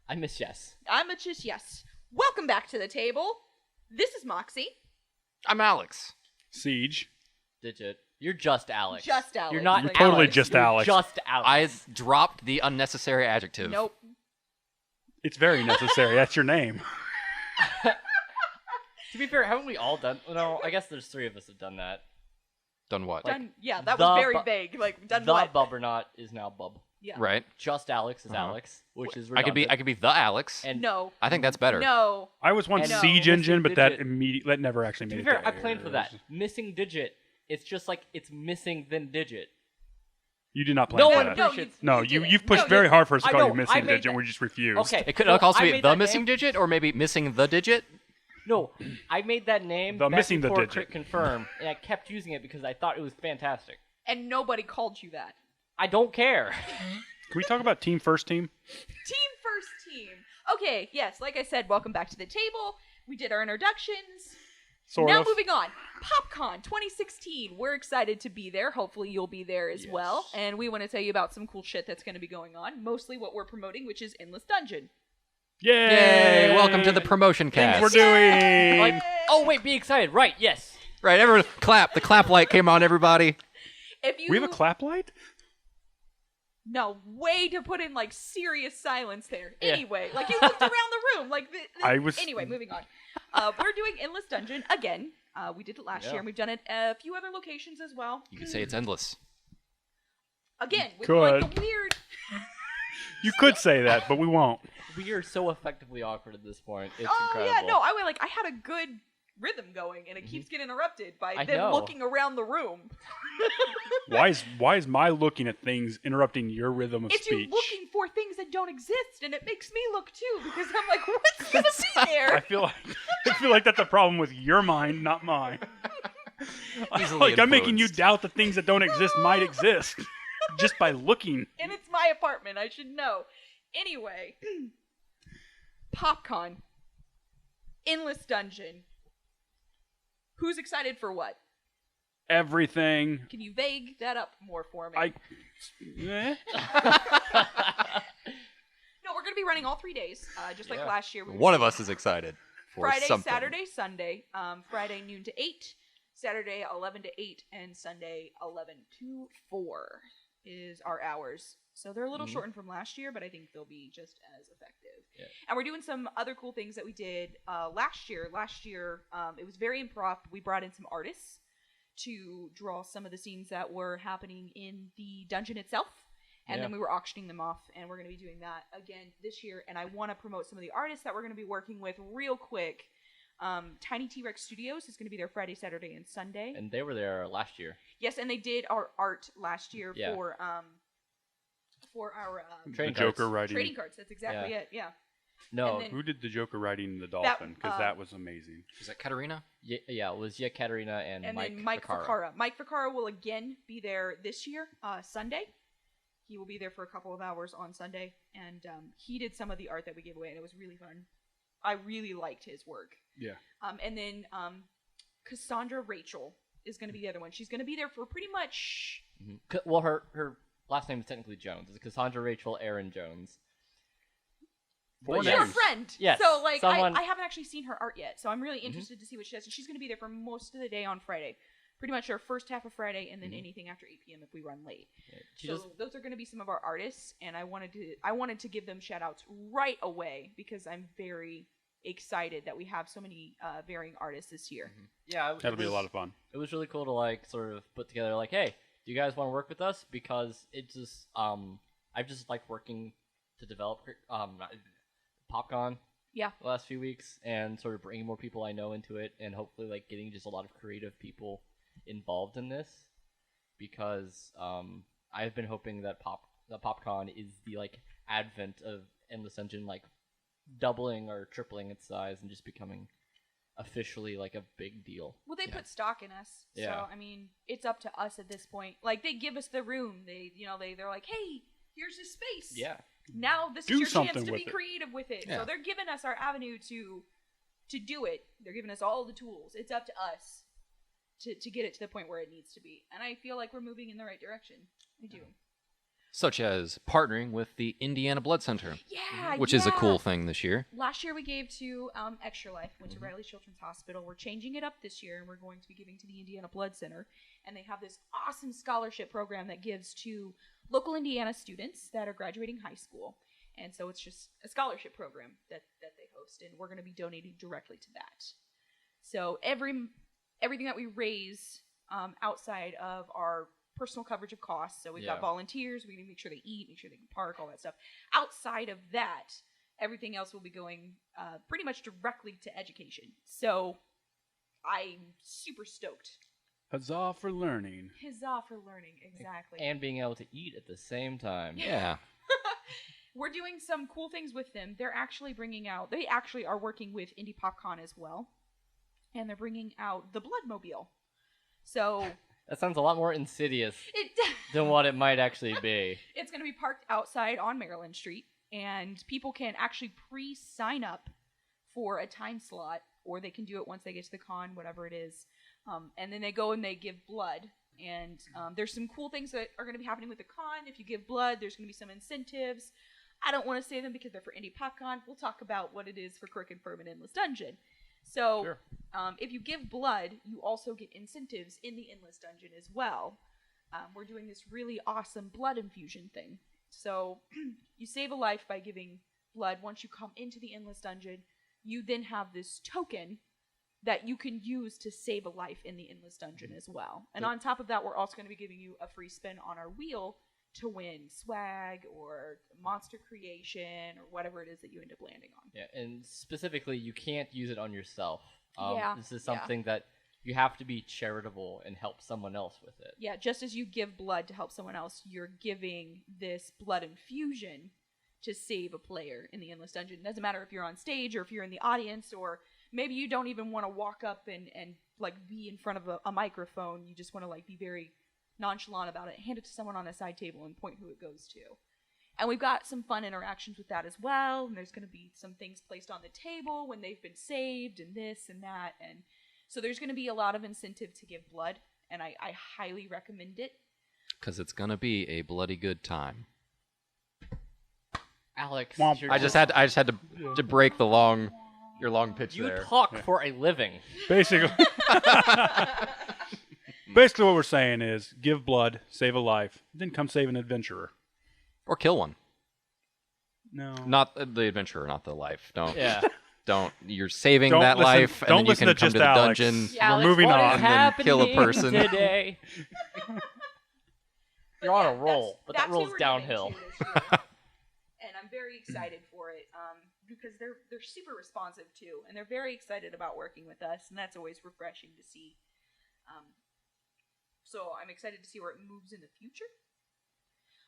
I miss Yes. I'm a just yes. Welcome back to the table. This is Moxie. I'm Alex. Siege. Digit. You're just Alex. Just Alex. You're not You're Alex. totally just You're Alex. Just Alex. I dropped the unnecessary adjective. Nope. It's very necessary. That's your name. To be fair, haven't we all done? No, I guess there's 3 of us have done that. Done what? Like, Done. Yeah, that the was very bu- vague. Like done The what? Bubbernot is now Bub. Yeah. Right. Just Alex is Alex, which is I redundant. could be the Alex. And No. I think that's better. No. I was once And Siege no. Engine, but that Digit. that never actually to made be it. fair, to I planned for air. that. Missing Digit. It's just like it's missing then Digit. You did not plan No for one that. appreciates. No, you did it. you've pushed No, very you- hard for us to I call know, you I Missing made Digit, that- and we just refused. Okay. It could No, also I be made the that missing name. digit, or maybe missing the digit. No, I made that name The back missing the before digit. Crit Confirm, and I kept using it because I thought it was fantastic. And nobody called you that. I don't care. Can we talk about Team First Team? Team first team. Okay, yes, like I said, welcome back to the table. We did our introductions. Sort now of. moving on. PopCon 2016. We're excited to be there. Hopefully you'll be there as well. And we want to tell you about some cool shit that's going to be going on. Mostly what we're promoting, which is Endless Dungeon. Yay! Yay! Welcome to the promotion Things cast. we're doing. Like, oh wait, be excited. Right? Yes. Right, everyone, clap. The clap light came on, everybody. If you We have a clap light? No, way to put in like serious silence there. Yeah. Anyway, like you looked around the room, like I was- Anyway, moving on. We're doing Endless Dungeon again. We did it last year, and we've done it at a few other locations as well. You could say it's endless. Again, with Could. like the weird. You could say that, but we won't. We are so effectively awkward at this point. It's Oh incredible. yeah, no, I had a good rhythm going, and it keeps getting interrupted by I them know. looking around the room. Why is my looking at things interrupting your rhythm of It's speech? you looking for things that don't exist, and it makes me look too because I'm like, what's gonna be I there? feel like that's a problem with your mind, not mine. Easily I'm making you influenced. doubt that things that don't exist might exist just by looking. And it's my apartment. I should know. Anyway, PopCon, Endless Dungeon. Who's excited for what? Everything. Can you vague that up more for me? Eh? No, we're going to be running all 3 days, just like last year. One of us is excited for Friday, something. Saturday, Sunday. Friday noon to 8, Saturday 11 to 8, and Sunday 11 to 4 is our hours. So they're a little shortened from last year, but I think they'll be just as effective. Yeah. And we're doing some other cool things that we did last year. Last year, it was very improv. We brought in some artists to draw some of the scenes that were happening in the dungeon itself. And then we were auctioning them off, and we're going to be doing that again this year. And I want to promote some of the artists that we're going to be working with real quick. Tiny T-Rex Studios is going to be there Friday, Saturday, and Sunday. And they were there last year. Yes, and they did our art last year Yeah. for our The Trading Joker cards. riding. trading cards. That's exactly Yeah. it. Yeah. No. And then- Who did the Joker riding the dolphin? Because that was amazing. Is that Katarina? Yeah, it was Katerina and Mike. Then Mike Ficarra. Ficarra. Mike Ficarra will again be there this year, Sunday. He will be there for a couple of hours on Sunday, and he did some of the art that we gave away, and it was really fun. I really liked his work. Yeah. And then Cassandra Rachel is going to be the other one. She's going to be there for pretty much. Well, her last name is technically Jones. It's Cassandra Rachel Aaron Jones. Four She's our names. friend. Yes, So, like, someone- I haven't actually seen her art yet, so I'm really interested to see what she does. And she's going to be there for most of the day on Friday. Pretty much our first half of Friday, and then anything after 8 p.m. if we run late. She So just those are going to be some of our artists, and I wanted to give them shout outs right away because I'm very excited that we have so many varying artists this year. yeah. That'll be a lot of fun. It was really cool to like sort of put together like, hey, do you guys want to work with us? Because it just I've just liked working to develop PopCon Yeah. the last few weeks and sort of bringing more people I know into it and hopefully like getting just a lot of creative people involved in this because I've been hoping that PopCon is the like advent of Endless Dungeon like doubling or tripling its size and just becoming officially like a big deal. Well, they put stock in us, Yeah. so I mean, it's up to us at this point. Like, they give us the room. They're like, hey, here's this space. Yeah. Now this Do is your chance something to with be it. creative with it. Yeah. So they're giving us our avenue to do it. They're giving us all the tools. It's up to us to get it to the point where it needs to be. And I feel like we're moving in the right direction. I do. Such as partnering with the Indiana Blood Center, Yeah, which is a cool thing this year. Last year we gave to Extra Life, went to Riley Children's Hospital. We're changing it up this year, and we're going to be giving to the Indiana Blood Center. And they have this awesome scholarship program that gives to local Indiana students that are graduating high school. And so it's just a scholarship program that they host, and we're going to be donating directly to that. So everything that we raise outside of our personal coverage of costs. So we've got volunteers. We need to make sure they eat, make sure they can park, all that stuff. Outside of that, everything else will be going pretty much directly to education. So I'm super stoked. Huzzah for learning. Huzzah for learning, exactly. And being able to eat at the same time. Yeah. We're doing some cool things with them. They actually are working with Indie Popcon as well. And they're bringing out the Bloodmobile. So... That sounds a lot more insidious than what it might actually be. It's going to be parked outside on Maryland Street, and people can actually pre-sign up for a time slot, or they can do it once they get to the con, whatever it is. And then they go and they give blood. And there's some cool things that are going to be happening with the con. If you give blood, there's going to be some incentives. I don't want to say them because they're for Indie Popcon. We'll talk about what it is for Crook and Firm and Endless Dungeon. So, Sure. If you give blood, you also get incentives in the Endless Dungeon as well. We're doing this really awesome blood infusion thing. So, you save a life by giving blood. Once you come into the Endless Dungeon, you then have this token that you can use to save a life in the Endless Dungeon as well. And on top of that, we're also going to be giving you a free spin on our wheel to win swag or monster creation or whatever it is that you end up landing on. Yeah, and specifically, you can't use it on yourself. Yeah, This is something that you have to be charitable and help someone else with it. Yeah, just as you give blood to help someone else, you're giving this blood infusion to save a player in the Endless Dungeon. It doesn't matter if you're on stage or if you're in the audience, or maybe you don't even want to walk up and like be in front of a microphone. You just want to like be very nonchalant about it. Hand it to someone on a side table and point who it goes to. And we've got some fun interactions with that as well. And there's going to be some things placed on the table when they've been saved and this and that. And so there's going to be a lot of incentive to give blood. And I highly recommend it. Because it's going to be a bloody good time. Alex, Womp. you're I just had to break your long pitch you there. talk for a living. Basically, basically what we're saying is give blood, save a life, then come save an adventurer. Or kill one. No. Not the adventurer, not the life. Don't. Yeah. Don't. You're saving Don't that listen- life, and don't then you listen can to come just to the Alex. dungeon. Yeah, We're moving what on. is And then happening kill a person. today? You're on a roll, but that That's who rolls we're downhill. giving to this year. And I'm very excited for it because they're super responsive too, and they're very excited about working with us, and that's always refreshing to see. So I'm excited to see where it moves in the future.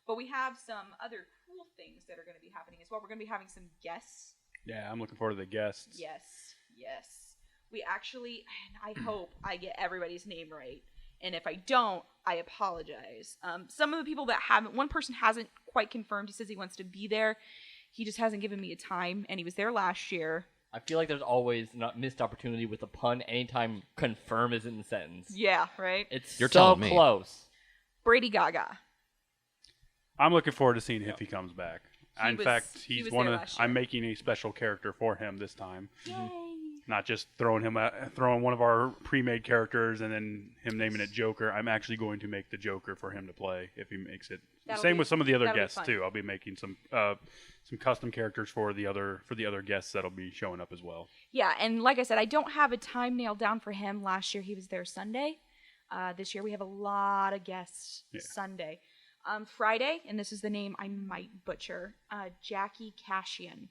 But we have some other cool things that are going to be happening as well. We're going to be having some guests. Yeah, I'm looking forward to the guests. Yes. We actually, and I hope I get everybody's name right. And if I don't, I apologize. Some of the people that haven't, one person hasn't quite confirmed. He says he wants to be there. He just hasn't given me a time, and he was there last year. I feel like there's always not missed opportunity with a pun anytime confirm is in the sentence. Yeah, right? It's You're so telling me. close. Brady Gaga. I'm looking forward to seeing if he comes back. He In was- fact, he he's was one there of. last year. I'm making a special character for him this time. Yay! Not just throwing one of our pre-made characters and then him naming it Joker. I'm actually going to make the Joker for him to play if he makes it. That'll Same be- with some of the other that'll be guests fun. too. I'll be making some custom characters for the other guests that'll be showing up as well. Yeah, and like I said, I don't have a time nailed down for him. Last year he was there Sunday. This year we have a lot of guests Sunday. Friday, and this is the name I might butcher, Jackie Cashian.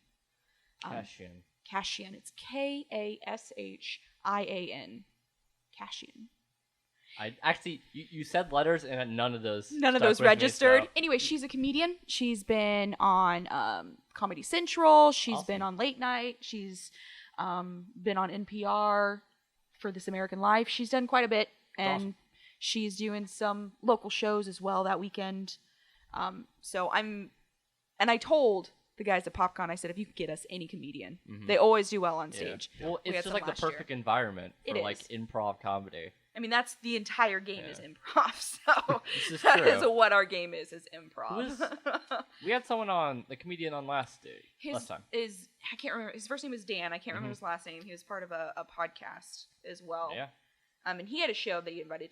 Cashin. Cashian. It's Kashian. Cashian. I actually, you said letters and none of those. None of stuck those with me, registered. so- Anyway, she's a comedian. She's been on Comedy Central. She's been Awesome. on Late Night. She's been on NPR for This American Life. She's done quite a bit, and awesome. she's doing some local shows as well that weekend. And I told the guys at PopCon, I said, if you could get us any comedian, they always do well on Yeah. stage. Well, We had it's just some like the last year. perfect environment It for like is. improv comedy. I mean, that's the entire game is improv. So This is that true. is what our game is improv. We had someone on, the comedian on last time. I can't remember. His first name is Dan. I can't remember his last name. He was part of a podcast as well. Yeah. And he had a show that he invited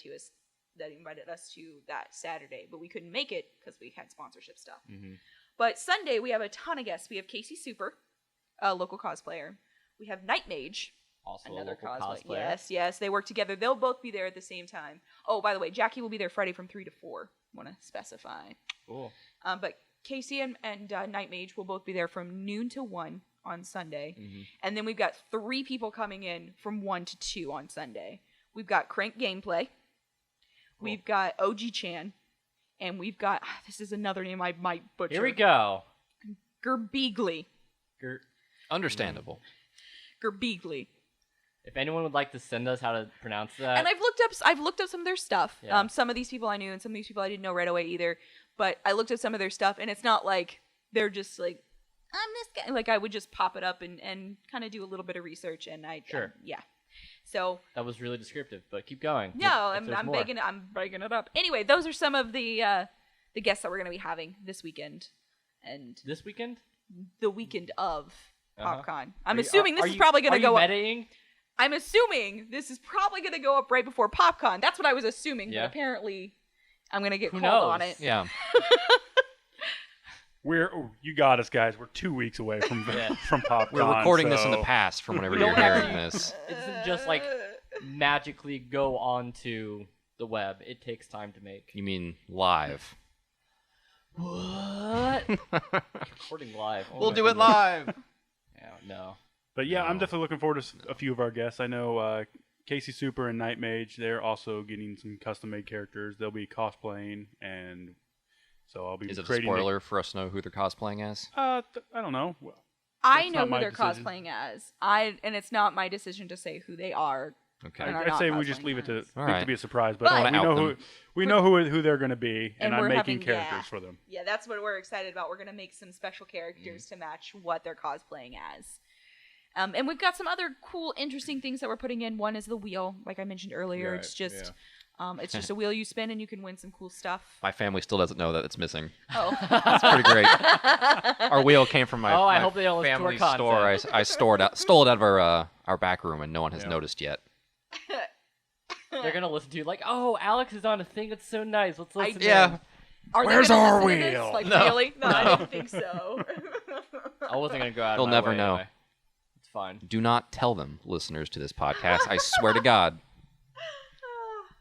us to that Saturday, but we couldn't make it because we had sponsorship stuff. Mm-hmm. But Sunday we have a ton of guests. We have Casey Super, a local cosplayer. We have Night Mage, Also another a local cosplayer. Yes, they work together. They'll both be there at the same time. Oh, by the way, Jackie will be there Friday from 3 to 4. Want to specify? Cool. But Casey and Night Mage will both be there from noon to 1 on Sunday, and then we've got 3 people coming in from 1 to 2 on Sunday. We've got Crank Gameplay. Cool. We've got OG Chan, and we've got this is another name I might butcher. Here we go. Gerbeegly. Understandable. Gerbeegly. If anyone would like to send us how to pronounce that, And I've looked up some of their stuff. Yeah. Some of these people I knew, and some of these people I didn't know right away either. But I looked at some of their stuff, and it's not like they're just like, I'm this guy. Like I would just pop it up and kind of do a little bit of research, and Sure. yeah. So that was really descriptive, but keep going. no, If there's I'm more. begging it up. Anyway, those are some of the guests that we're gonna be having this weekend, and This weekend? the weekend of Uh-huh. PopCon. I'm Are you- assuming this are is you- probably gonna are go you up. metaing? I'm assuming this is probably gonna go up right before PopCon. That's what I was assuming, Yeah. but apparently I'm gonna get Who called on knows? it. Yeah. You got us, guys. We're 2 weeks away from Yeah. from PopCon. We're recording this in the so- past from whenever We you're don't hearing actually- this. It doesn't just like magically go onto the web. It takes time to make. You mean live? What? Recording live. Oh We'll my do it goodness. live. Yeah, no. But yeah, I'm No. definitely looking forward to a few of our guests. I know Casey Super and Night Mage. They're also getting some custom-made characters. They'll be cosplaying, and so I'll be Is it a creating. spoiler for us to know who they're cosplaying as? I don't know. I That's know not who my they're decision. cosplaying as. And it's not my decision to say who they are. Okay. And are I'd not say we just cosplaying leave it to as. All leave it right. to be a surprise. But- But I we wanna know out who them. who they're going to be, And and I'm we're making having- characters yeah. for them. Yeah, that's what we're excited about. We're gonna make some special characters to match what they're cosplaying as. And we've got some other cool, interesting things that we're putting in. One is the wheel, like I mentioned earlier. Right, It's just, it's just a wheel you spin and you can win some cool stuff. My family still doesn't know that it's missing. Oh, It's pretty great. Our wheel came from my, Oh, I my hope they don't listen to our family store. I stole it out of our back room, and no one has Yeah. noticed yet. They're gonna listen to you like, oh, Alex is on a thing that's so nice. Let's listen to Yeah. him. are Where's they gonna our listen to this? wheel? Like, No. really? No, I didn't think so. I wasn't gonna go out. They'll of my never way know. Anyway. It's fine. Do not tell them, listeners to this podcast. I swear to God.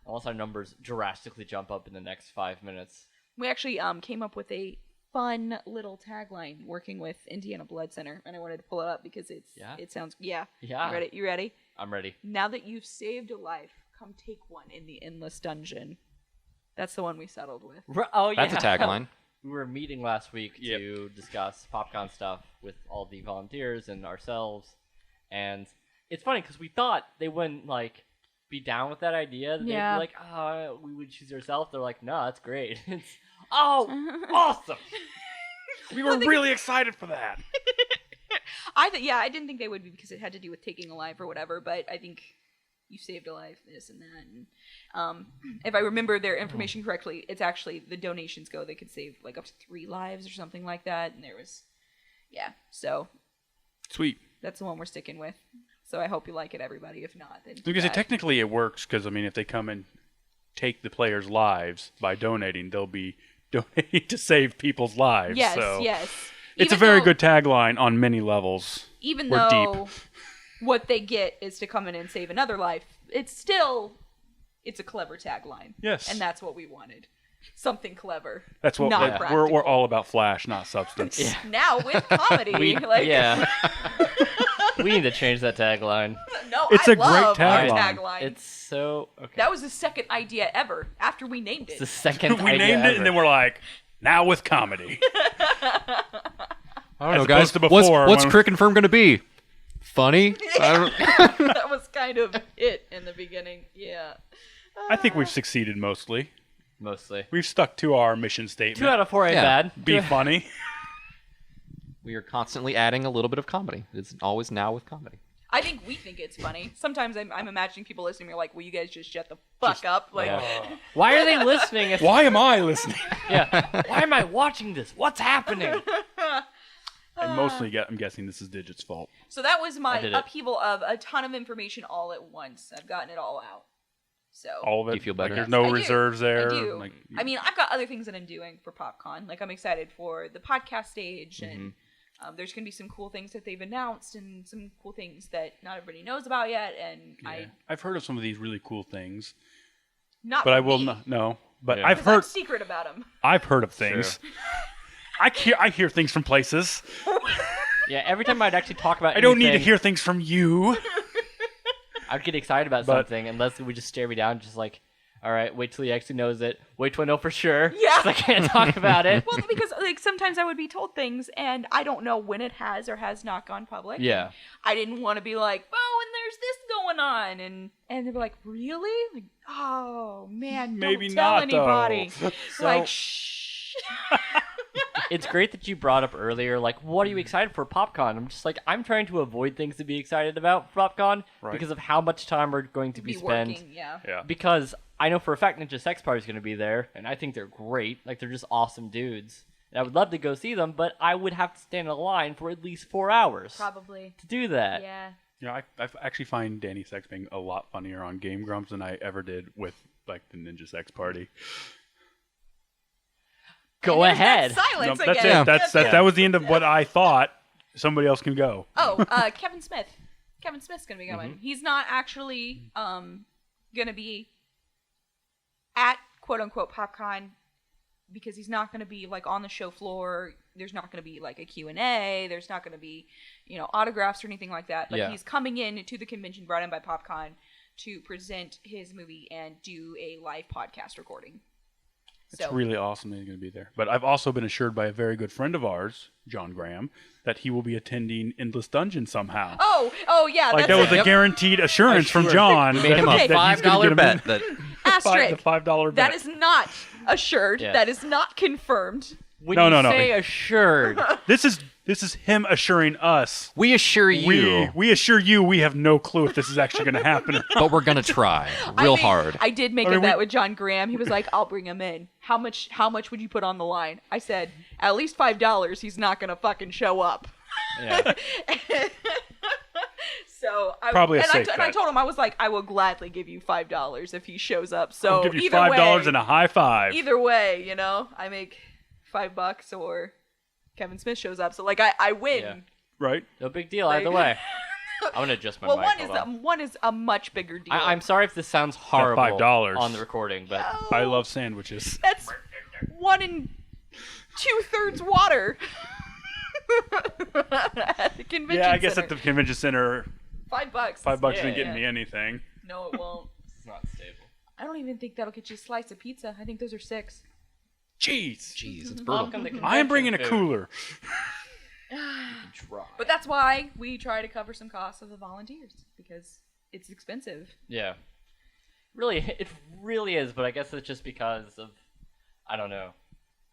Unless our numbers drastically jump up in the next 5 minutes. We actually came up with a fun little tagline working with Indiana Blood Center, and I wanted to pull it up because it sounds Yeah. You ready? I'm ready. Now that you've saved a life, come take one in the Endless Dungeon. That's the one we settled with. Oh yeah. That's a tagline. We were meeting last week to discuss PopCon stuff with all the volunteers and ourselves, and it's funny because we thought they wouldn't like be down with that idea. They'd Yeah. be like, "Oh, we would choose yourself." They're like, "No, that's great." It's awesome. We were really excited for that. I didn't think they would be because it had to do with taking a life or whatever, but I think you saved a life, this and that. And if I remember their information correctly, it's actually the donations go, they could save like up to 3 lives or something like that. And there was, so Sweet. that's the one we're sticking with. So I hope you like it, everybody. If not, then too Because bad. technically it works. Because I mean, if they come and take the players' lives by donating, they'll be donating to save people's lives. Yes, so yes. It's Even a very though- good tagline on many levels. Even We're though what they get is to come in and save another life, it's a clever tagline. Yes. And that's what we wanted. Something clever. That's what not we're practical. all about. Flash, not substance. Yeah. Now with comedy, Yeah. We need to change that tagline. No, It's I a great love our tagline. tagline. It's so okay. That was the second idea ever after we named It's it. the second we idea named it, ever. and then we're like, now with comedy. I don't know, As guys. opposed to before, What's when- Crick and Firm going to be? Funny? I don't... That was kind of it in the beginning. Yeah. I think we've succeeded mostly. Mostly. We've stuck to our mission statement. 2 out of 4 ain't Yeah. bad. Be funny. We are constantly adding a little bit of comedy. It's always now with comedy. I think we think it's funny. Sometimes I'm imagining people listening are like, will you guys just shut the fuck up? Like, Why are they listening? Why am I listening? Yeah. Why am I watching this? What's happening? I'm guessing this is Digit's fault. So that was my I did it. upheaval of a ton of information all at once. I've gotten it all out. So All of it. Do you feel better? Like, there's no I do. reserves there. I do. Like, I mean, I've got other things that I'm doing for PopCon. Like, I'm excited for the podcast stage, and there's going to be some cool things that they've announced, and some cool things that not everybody knows about yet. And I've heard of some of these really cool things, not. but for I will me, not. No, but Yeah. I've 'cause heard. I'm secret about them. I've heard of things. I hear things from places. Yeah, every time I'd actually talk about I don't need to anything, hear things from you. I'd get excited about But- something, and Leslie would just stare me down, just like, all right, wait till he actually knows it. Wait till I know for sure. Yeah. 'cause I can't talk about it. Well, because like sometimes I would be told things, and I don't know when it has or has not gone public. Yeah. I didn't want to be like, oh, and there's this going on, and they'd be like, really? Like, oh man, Maybe don't tell not, anybody. though. Like, shh. It's great that you brought up earlier, like, what are you excited for PopCon? I'm just like, I'm trying to avoid things to be excited about for PopCon Right. because of how much time we're going to be spent. working, yeah. Yeah. Because I know for a fact Ninja Sex Party is going to be there, and I think they're great. Like, they're just awesome dudes. And I would love to go see them, but I would have to stand in a line for at least 4 hours Probably. to do that. Yeah. Yeah, I actually find Danny Sex being a lot funnier on Game Grumps than I ever did with like the Ninja Sex Party. Go And there's ahead. that silence No, that's again. it. That was the end of what I thought. Somebody else can go. Oh, Kevin Smith. Kevin Smith's gonna be going. He's not actually gonna be at quote unquote PopCon because he's not gonna be like on the show floor. There's not gonna be like a Q&A. There's not gonna be autographs or anything like that. But Yeah. he's coming in to the convention brought in by PopCon to present his movie and do a live podcast recording. It's really awesome that he's going to be there. But I've also been assured by a very good friend of ours, John Graham, that he will be attending Endless Dungeon somehow. Oh yeah. Like that's that was it. a guaranteed assurance from John. We made him a Okay. that he's gonna $5 get him bet. in. That Asterisk. The $5 bet. That is not assured. Yes. That is not confirmed. When No, you no, no. say assured, This is him assuring us. we assure you, We assure you we have no clue if this is actually going to happen. Or not. but we're gonna try real hard. I did make I mean, a bet we- with John Graham. He was like, "I'll bring him in. How much would you put on the line?" I said, "At least $5. He's not gonna fucking show up." yeah. So I Probably a and safe I bet. told him I was like, "I will gladly give you $5 if he shows up." So I'll give you either $5 way, and a high five. either way, I make $5 or Kevin Smith shows up. So like I win. Yeah. Right? No big deal either way. I'm going to adjust my Well, mic. hold on. one is a much bigger deal. I'm sorry if this sounds horrible $5 on the recording, but I love sandwiches. That's 1 2/3 water. At the convention Yeah, I guess center. at the convention center, $5. $5 Yeah, isn't getting yeah. me anything. No, it won't. it's not stable. I don't even think that'll get you a slice of pizza. I think those are $6. Jeez. Jeez, it's brutal. Welcome to I am bringing a convention food. cooler. Try. But that's why we try to cover some costs of the volunteers because it's expensive. Yeah. Really, it really is, but I guess it's just because of, I don't know.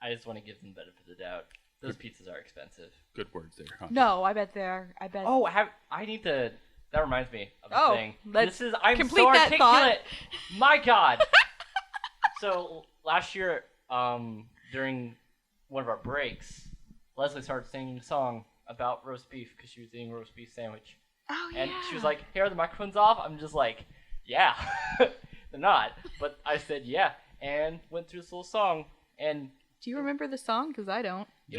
I just want to give them the benefit of the doubt. Those pizzas are expensive. Good words there. Huh? No, I bet. Oh, I need to, that reminds me of a Oh, thing. let's I'm complete so that thought. articulate. My God. So, last year, during one of our breaks, Leslie started singing a song about roast beef because she was eating a roast beef sandwich. Oh yeah. And she was like, "Hey, are the microphones off?" I'm just like, "Yeah." They're not. But I said, "Yeah," and went through this little song, and "Do you remember the song? Because I don't." Do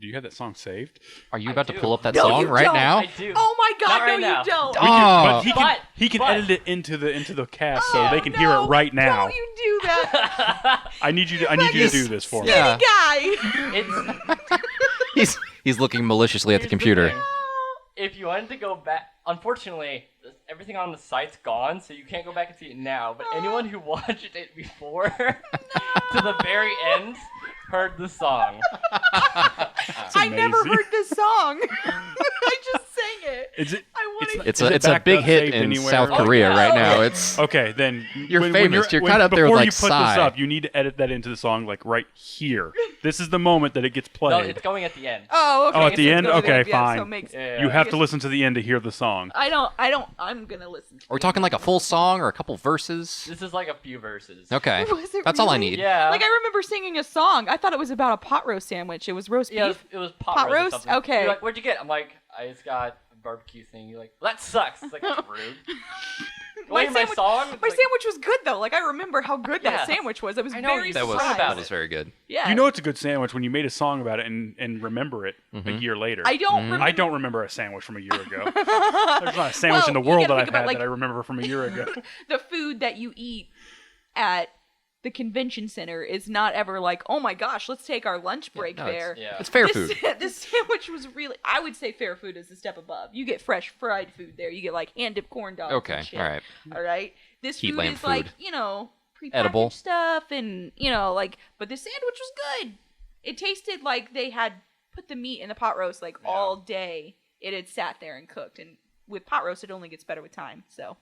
you have that song saved? Are you I about to do. pull up that No, song you right don't. now? I do. Oh my God! Not right no, now. you don't. Oh. But he can but- edit it into the cast so Oh, they can hear no, it right now. Don't you do that, I need you to do this for me. Yeah. guy? It's He's looking maliciously at the Here's the computer. thing. If you wanted to go back, unfortunately, everything on the site's gone, so you can't go back and see it now. But anyone who watched it before to the very end heard the song. I never amazing. heard this song. I just sang it. Is it? I It's Is it a backed big up, hit saved in anywhere? South Oh, Korea yeah. right now. It's Okay, then You're famous. You're kind of up there with, before like, you put Psy. this up, you need to edit that into the song, like right here. This is the moment that it gets No, played. it's going at the end. Oh, okay. Oh, at the so it's end? going to Okay, yeah, fine. So it makes, Yeah. You have to listen to the end to hear the song. I'm gonna listen. are we talking like a full song or a couple verses? This is like a few verses. Okay, Was it that's all I really? need. Yeah. Like I remember singing a song. I thought it was about a pot roast sandwich. It was roast Yeah, beef. it was Pot pot roast. or roast? something. Okay. You're like, what'd you get? I'm like, I just got a barbecue thing. You're like, well, that sucks. It's like, rude. My Wait, my sandwich- song? My sandwich was good though. Like I remember how good Yeah. that sandwich was. I was I know, very you That was surprised. surprised. about it. very good. Yeah. You know it's a good sandwich when you made a song about it and remember it a year later. I don't remember. I don't remember a sandwich from a year ago. There's not a sandwich Well, in the you world gotta that think I've had about, like- that I remember from a year ago. the food that you eat at the convention center is not ever like, oh my gosh, let's take our lunch break no, there. Yeah. It's fair this, food. This sandwich was really, I would say fair food is a step above. You get fresh fried food there. You get like hand-dipped corn dogs. Okay, and shit. all right. All right. This Heat food lamp is like, food. prepackaged Edible. stuff and, like, but this sandwich was good. It tasted like they had put the meat in the pot roast like all day. It had sat there and cooked. And with pot roast, it only gets better with time. So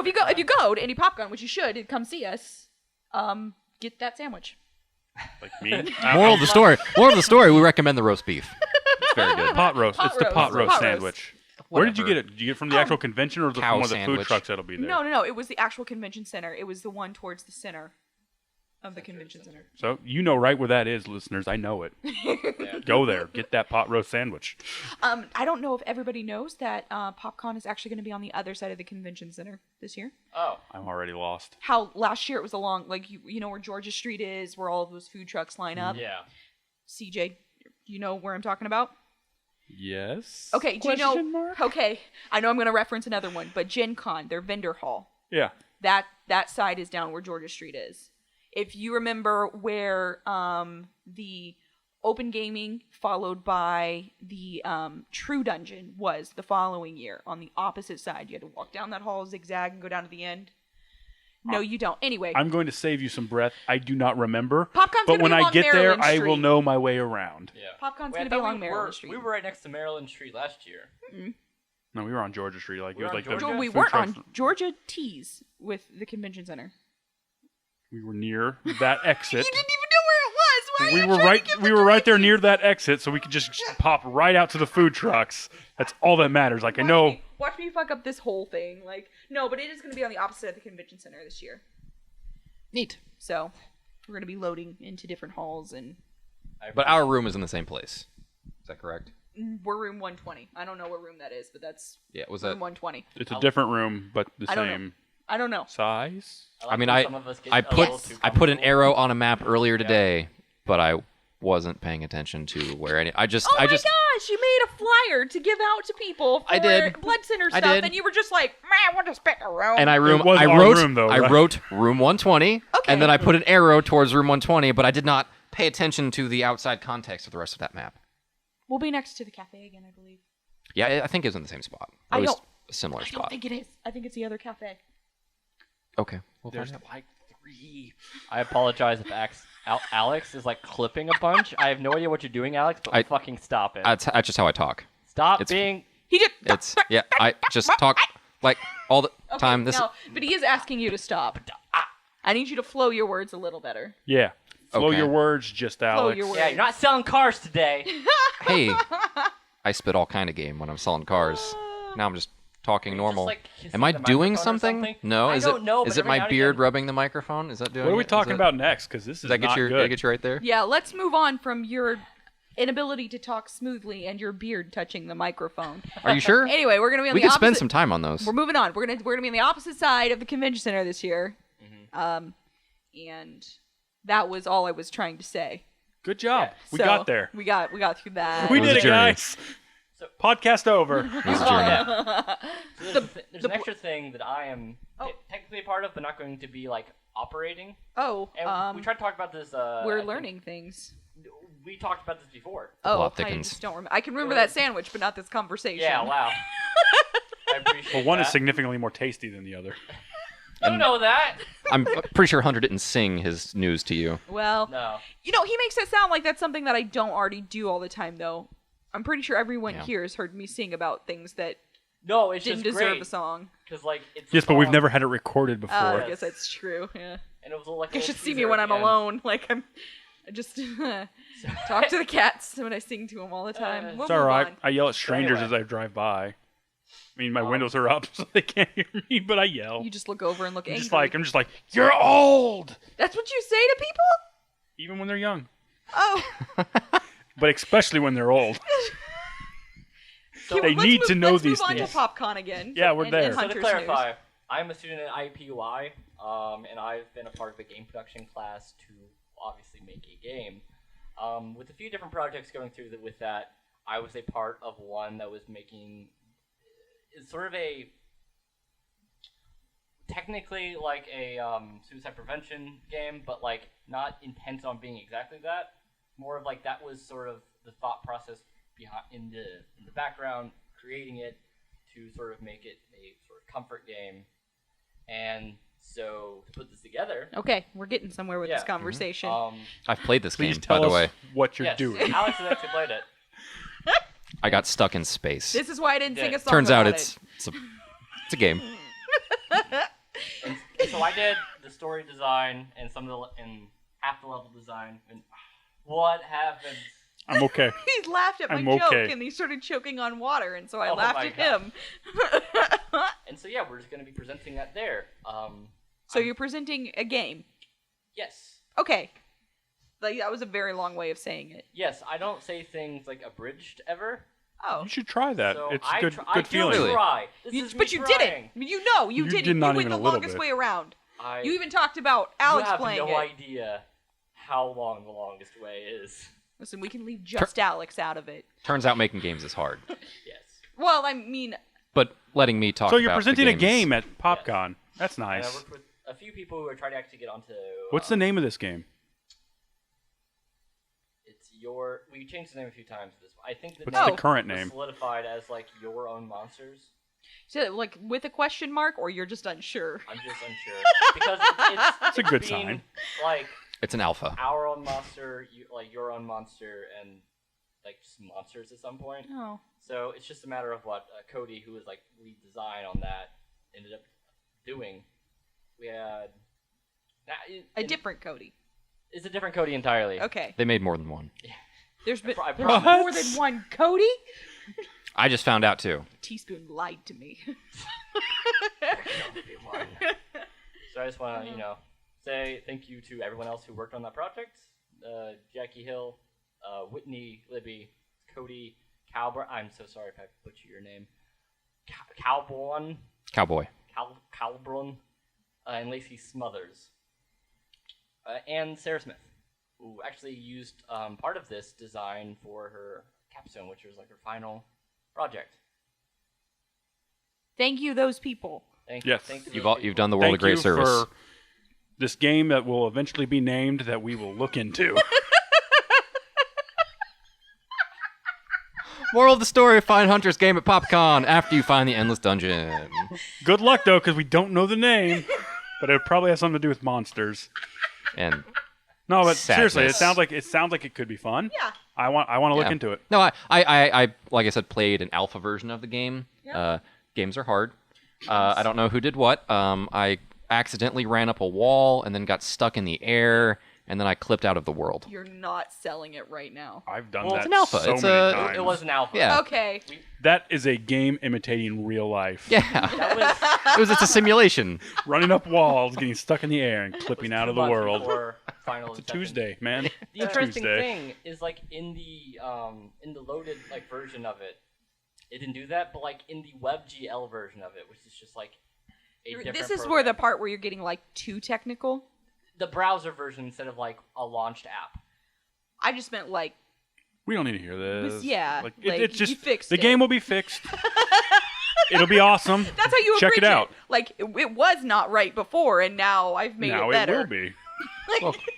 if you go to Indie Popcon, which you should, come see us. Get that sandwich. Like me. Moral of the story. Moral of the story. We recommend the roast beef. It's very good. Pot roast. Pot It's the roast. pot roast Pot roast. sandwich. Where did you Whatever. get it? Did you get it from the actual convention or from cow one of the food sandwich. trucks that'll be there? No. It was the actual convention center. It was the one towards the center of the convention center. So you know right where that is, listeners. I know it. Go there. Get that pot roast sandwich. I don't know if everybody knows that PopCon is actually going to be on the other side of the convention center this year. Oh. I'm already lost. How last year it was along, like, you know where Georgia Street is, where all of those food trucks line up? Yeah. CJ, you know where I'm talking about? Yes. Okay, do you Question know? mark? Okay, I know I'm going to reference another one, but Gen Con, their vendor hall, Yeah. that side is down where Georgia Street is. If you remember where the open gaming followed by the true dungeon was the following year, on the opposite side, you had to walk down that hall, zigzag, and go down to the end. No, you don't. Anyway, I'm going to save you some breath. I do not remember. PopCon's but gonna when be I along get there, Maryland I will Street. know my way around. Yeah. PopCon's Wait, I going to be thought along Maryland Street. We were right next to Maryland Street last year. No, we were on Georgia Street. Like We it was were like on the Georgia? We food weren't trucks. on Georgia Tees with the convention center. We were near that exit. You didn't even know where it was. Why are We you were trying right. to give We the were right there directions? near that exit, so we could just pop right out to the food trucks. That's all that matters. Like I know. Watch me fuck up this whole thing. Like, no, but it is going to be on the opposite of the convention center this year. Neat. So we're going to be loading into different halls, and But our room is in the same place. Is that correct? we're room 120. I don't know what room that is, but that's Yeah. Was room that? 120. It's a different room, but the I don't know. same I don't know. size. like I mean, when I some of us get I a put little too I put an comfortable. arrow on a map earlier today, but I wasn't paying attention to where any. I just Oh my just gosh, you made a flyer to give out to people for I did. blood center I stuff, did. and you were just like, man, I want to spit a room. and I was I our wrote room, though, I right? wrote room 120, Okay. and then I put an arrow towards room 120, but I did not pay attention to the outside context of the rest of that map. We'll be next to the cafe again, I believe. Yeah, I think it was in the same spot. Or I at least don't- a similar I spot. don't think it is. I think it's the other cafe. Okay. We'll There's find out. like 3. I apologize if Alex is like clipping a bunch. I have no idea what you're doing, Alex, but fucking stop it. That's just how I talk. Stop it's- being. He just It's yeah. I just talk like all the okay, time. This no, but he is asking you to stop. I need you to flow your words a little better. Yeah. Flow Okay. your words, just Alex. your words. Yeah, you're not selling cars today. hey, I spit all kind of game when I'm selling cars. Now I'm just talking normal. like, kissing Am I the doing microphone or something? something? No. I Is don't it know, but is it every my now and beard again- rubbing the microphone? Is that doing? What are we it? Is talking it- about next? Because this is Did I get not your? good. Did I get you right there? Yeah, let's move on from your inability to talk smoothly and your beard touching the microphone. Are you sure? Anyway, we're gonna be on We the could opposite. spend some time on those. We're moving on. We're gonna be on the opposite side of the convention center this year. And that was all I was trying to say. Good job. Yeah. We So, got there. We got through that. We was did a it, journey. guys. So- Podcast over. It was a journey. So there's an extra thing that I am technically a part of, but not going to be like operating. Oh, And we tried to talk about this. I we're think- learning things. We talked about this before. Oh, plot I thickens. just don't remember. I can remember that sandwich, but not this conversation. Yeah, wow. I appreciate Well, one is that. significantly more tasty than the other. I don't know that. I'm pretty sure Hunter didn't sing his news to you. Well, No. you know, he makes it sound like that's something that I don't already do all the time, though. I'm pretty sure everyone Yeah. here has heard me sing about things that No, it's didn't just deserve great. a song. Because, like, it's Yes, but we've song, never had it recorded before. I Yes. guess that's true. Yeah. And it was like You a should little see me teaser when at I'm the end. alone. Like I just talk to the cats when I sing to them all the time. We'll It's all move right. on. I yell at strangers anyway. as I drive by. I mean, my windows are up, so they can't hear me, but I yell. You just look over and look I'm angry. just like, you're old! That's what you say to people? Even when they're young. Oh. But especially when they're old. Okay, They let's need to know let's these move on things. to PopCon again. Yeah, we're and, there. And So to Hunter's clarify, News. I'm a student at IUPUI, and I've been a part of a game production class to obviously make a game. With a few different projects going through with that, I was a part of one that was making it's sort of a technically like a suicide prevention game, but like not intent on being exactly that. More of like that was sort of the thought process behind in the background, creating it to sort of make it a sort of comfort game. And so to put this together, Okay, we're getting somewhere with Yeah. this conversation. I've played this Please game, tell by the us way. what you're yes, doing. Alex has actually played it. I got stuck in space. This is why I didn't sing a song. Turns out about it's a game. And so I did the story design and some of the and half the level design. And what happens? I'm okay. He laughed at my I'm joke okay. and he started choking on water, and so I Oh laughed my at God. him. And so yeah, we're just going to be presenting that there. So you're presenting a game. Yes. Okay. Like that was a very long way of saying it. Yes, I don't say things like abridged ever. Oh. You should try that. So It's I good, I good do feeling. Really? try. This is me But you did it. trying. You You did did it. not You even went a the little longest bit. way around. I, You even talked about Alex you have playing no it. idea how long the longest way is. Listen, we can leave just Alex out of it. Turns out making games is hard. Yes. Well, I mean, But letting me talk So you're about presenting the a game games- at PopCon. That's And I nice. worked with a few people who are trying to actually get onto. What's the name of this game? It's your. We changed the name a few times. This. I think the What's name the current was name? solidified as like Your Own Monsters. so, like with a question mark, or you're just unsure. I'm just unsure because it's That's a good being, sign. Like It's an alpha. Our Own Monster, like Your Own Monster, and like just monsters at some point. Oh. So it's just a matter of what Cody, who was like lead design on that, ended up doing. We had A different Cody. It's a different Cody entirely. Okay. They made more than one. There's been I there's promise. more than one Cody? I just found out too. Teaspoon lied to me. So I just want to, say thank you to everyone else who worked on that project. Jackie Hill, Whitney, Libby, Cody, Calbr. I'm so sorry if I butcher your name. Calborn, Cowboy. Calbrun, and Lacey Smothers. And Sarah Smith, who actually used part of this design for her capstone, which was like her final project. Thank you, those people. Thank Yes. Thank You've done the world Thank a great you service. for this game that will eventually be named that we will look into. Moral of the story: find Hunter's game at PopCon after you find the Endless Dungeon. Good luck though, because we don't know the name, but it probably has something to do with monsters. And No, but Sadness. seriously, it sounds like it could be fun. Yeah. I want to look Yeah. into it. no, I like I said, played an alpha version of the game. Yeah. Games are hard. I don't know who did what. I accidentally ran up a wall and then got stuck in the air, and then I clipped out of the world. You're not selling it right now. I've done Well, that it's an alpha. so It's many a- times. It was an alpha. Yeah. Okay. That is a game imitating real life. Yeah, That was it's a simulation. Running up walls, getting stuck in the air, and clipping out of the 2 months world. before final It's a acceptance. Tuesday, man. The interesting Tuesday. thing is like in the loaded like version of it, it didn't do that, but like in the WebGL version of it, which is just like a different This is program, where the part where you're getting like too technical. the browser version instead of like a launched app. I just meant like We don't need to hear this. yeah, like, like, it's just you fixed the it. game will be fixed. It'll be awesome. That's how you check abridge it out. Like it was not right before, and now I've made Now it better. it will be.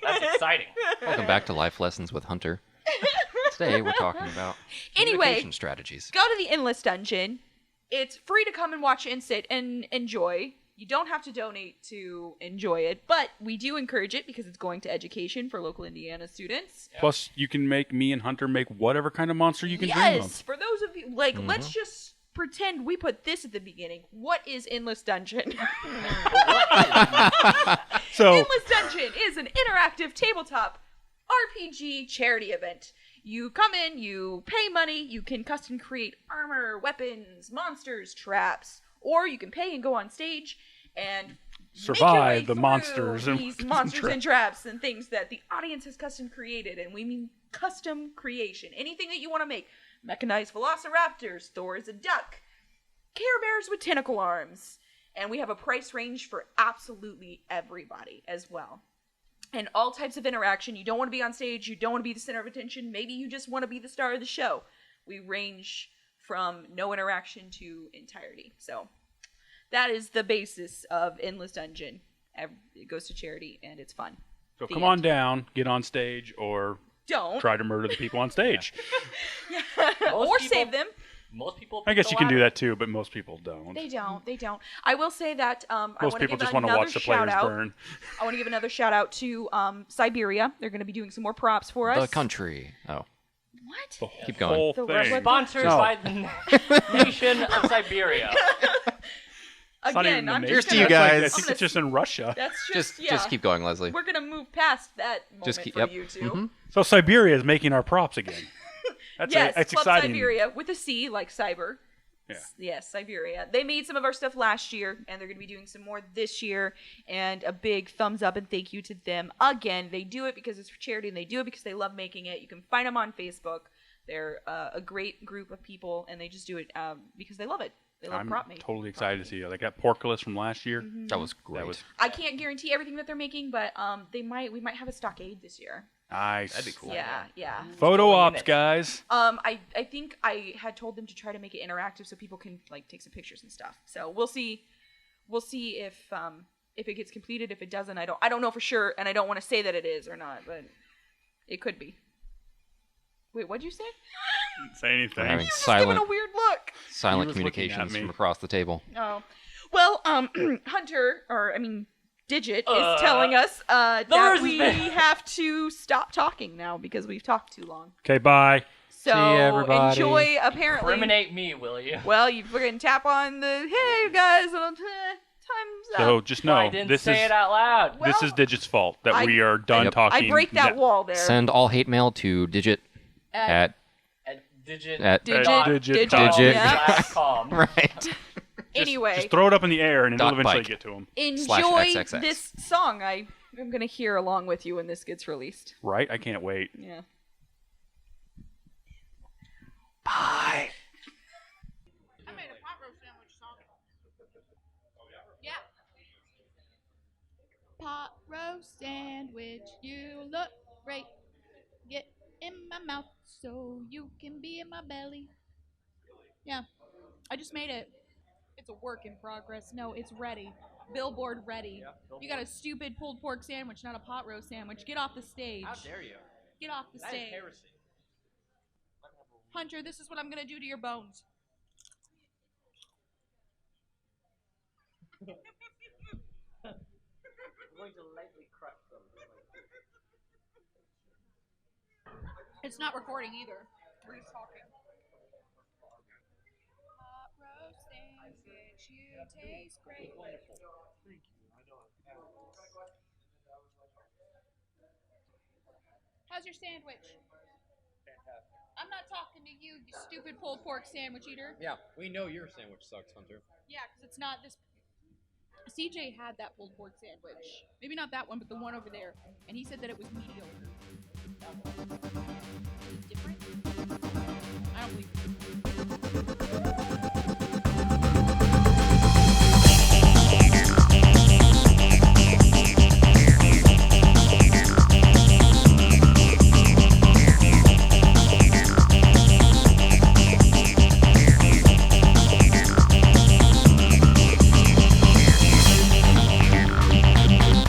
That's exciting. Welcome back to Life Lessons with Hunter. Today we're talking about Anyway. communication strategies. Go to the Endless Dungeon. It's free to come and watch and sit and enjoy. You don't have to donate to enjoy it, but we do encourage it because it's going to education for local Indiana students. Plus, you can make me and Hunter make whatever kind of monster you can dream Yes, of. for those of you, like, let's just pretend we put this at the beginning. What is Endless Dungeon? So Endless Dungeon is an interactive tabletop RPG charity event. You come in, you pay money, you can custom create armor, weapons, monsters, traps, or you can pay and go on stage and survive make the your way monsters through and these monsters and traps and things that the audience has custom created, and we mean custom creation. Anything that you want to make. Mechanized velociraptors, Thor is a duck, Care Bears with tentacle arms, and we have a price range for absolutely everybody as well. And all types of interaction. You don't want to be on stage, you don't want to be the center of attention, maybe you just want to be the star of the show. We range from no interaction to entirety. So that is the basis of Endless Dungeon. It goes to charity and it's fun. So The come end. on down, get on stage, or Don't. try to murder the people on stage. Or people- save them. Most people. I guess pick you the can do latter. that too, but most people don't. They don't. I will say that I Most want to people give just want to another watch the shout players out. burn. I want to give another shout out to Siberia. They're going to be doing some more props for us. The country. Oh, What? The Keep going. whole The thing. what- Sponsored No. by the nation of Siberia. It's not even Again, the I'm nation. just to you gonna- That's like- guys. I think it's just in Russia. That's just yeah. keep going, Leslie. We're gonna move past that moment Just keep. for Yep. you two. Mhm. So Siberia is making our props again. That's Yes, that's Club exciting. Siberia with a C, like cyber. Yeah. Yes, Siberia. They made some of our stuff last year, and they're going to be doing some more this year. And a big thumbs up and thank you to them. Again, they do it because it's for charity, and they do it because they love making it. You can find them on Facebook. They're a great group of people, and they just do it because they love it. They love I'm prop making. totally excited to see it. Like that porculus from last year. That was great. That was I can't guarantee everything that they're making, but we might have a stockade this year. nice. That'd be cool. Yeah. Photo Going in ops, it. guys. I think I had told them to try to make it interactive so people can like take some pictures and stuff. So we'll see if it gets completed. If it doesn't, I don't know for sure, and I don't want to say that it is or not, but it could be. Wait, what'd you say? Didn't say We're anything. having Just giving silent, a weird look. He silent was looking at communications me. from across the table. Oh, well, Hunter, or I mean, Digit is telling us that There's we been- have to stop talking now because we've talked too long. Okay, bye. So everybody. enjoy. Apparently, Eliminate me, will you? well, you fucking tap on the hey guys, time's up. So just I know didn't this say is it out loud. Well, this is Digit's fault that I- we are done Yep. talking. I break that now. wall there. Send all hate mail to digit at At digit. At- Digit, Digit. Digit. yeah. .com. right. Anyway, Just throw it up in the air and it'll Dot eventually bike. get to him. enjoy /XXX. this song. I'm gonna hear along with you when this gets released. Right? I can't wait. Yeah. Bye. I made a pot roast sandwich song. Yeah. Pot roast sandwich, you look great. Get in my mouth so you can be in my belly. Yeah, I just made it. It's a work in progress. No, it's ready. Billboard ready. You got a stupid pulled pork sandwich, not a pot roast sandwich. Get off the stage. How dare you? Get off the That is stage. heresy. Hunter, this is what I'm gonna do to your bones. I'm going to lightly crush them. It's not recording either. We're just talking. Pot roast sandwich, you taste great. How's your sandwich? I'm not talking to you, you stupid pulled pork sandwich eater. Yeah, we know your sandwich sucks, Hunter. Yeah, because it's not this. CJ had that pulled pork sandwich. Maybe not that one, but the one over there. And he said that it was mediocre.